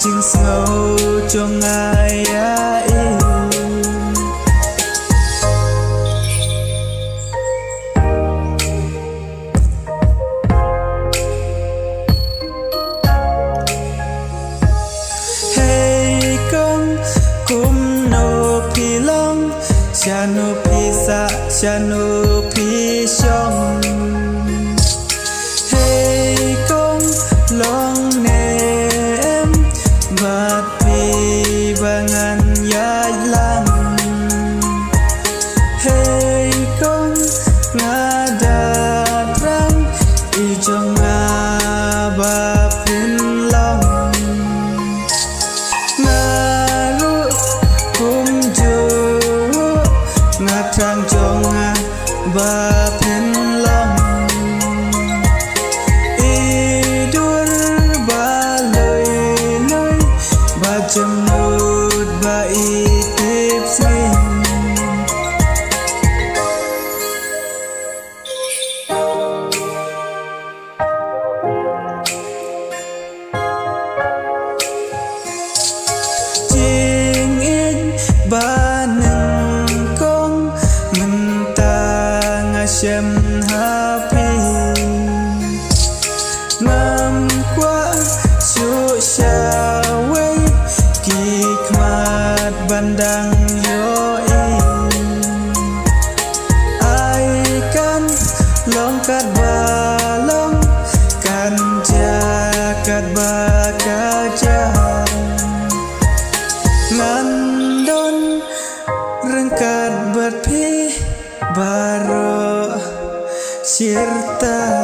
jing ngầu cho ngài ai hey công kum no pi long cha no pi sa cha no pi song hey công long nem bat pi bangan yai lang hey công ngada trang i jong ba pin long ngaru kum ju ngatang jong ba pin long idur ba loi loi ba jemut ba itip sing jing ieid ba nyngkong mentang asyam happy ngam qua su shaway kikmat bandang yoi ai kan longkat balong kan jakat bakaja ngandon rengkat berpi baro sirta